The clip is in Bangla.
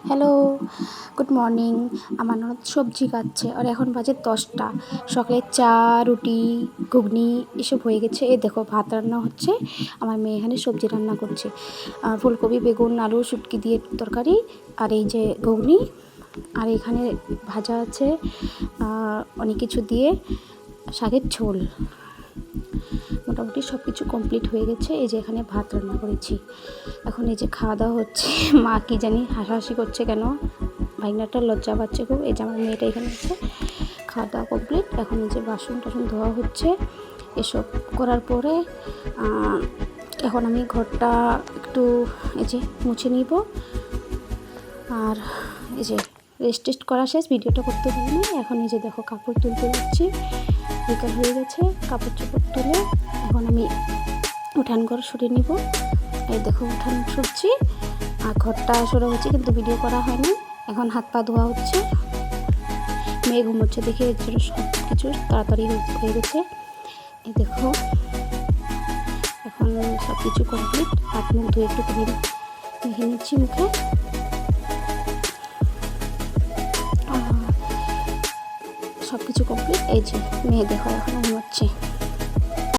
Hello, good morning. আমার ননদ সবজি কাটছে আর এখন বাজে 10টা। সকালে চা, রুটি, ঘুগনি এসব হয়ে গেছে। এই দেখো ভাত রান্না হচ্ছে, আমার মেয়ে এখানে সবজি রান্না করছে। ফুলকপি, বেগুন, আলু, শুটকি দিয়ে তরকারি, আর এই যে ঘুগনি, আর এখানে ভাজা আছে অনেক কিছু দিয়ে, শাকের ঝোল। মোটামুটি সব কিছু কমপ্লিট হয়ে গেছে। এই যে এখানে ভাত রান্না করেছি, এখন এই যে খাওয়া দাওয়া হচ্ছে। মা কি জানি হাসাহাসি করছে কেন, ভাইনাটা লজ্জা পাচ্ছে খুব। এই যে আমার মেয়েটা এখানে আছে। খাওয়া দাওয়া কমপ্লিট, এখন এই যে বাসন টাসন ধোয়া হচ্ছে। এসব করার পরে এখন আমি ঘরটা একটু এই যে মুছে নিব। আর এই যে রেস্ট করা শেষ, ভিডিওটা করতে পারিনি। এখন এই যে দেখো কাপড় তুলতে যাচ্ছি, বিকাল হয়ে গেছে। কাপড় চোপড় তুলে এখন আমি উঠান ঘর সরিয়ে নিব। এই দেখো উঠান সরছি আর ঘরটা সরা হচ্ছে, কিন্তু ভিডিও করা হয়নি। এখন হাত পা ধোয়া হচ্ছে। মেয়ে ঘুমোচ্ছে দেখে এর জন্য সব কিছু তাড়াতাড়ি হয়ে গেছে। এই দেখো এখন সব কিছু কমপ্লিট। হাত মুখ ধুয়ে একটু মেখে নিচ্ছি মুখে। সব কিছু কমপ্লিট। এই যে মেয়ে দেখো এখন ঘুমাচ্ছে।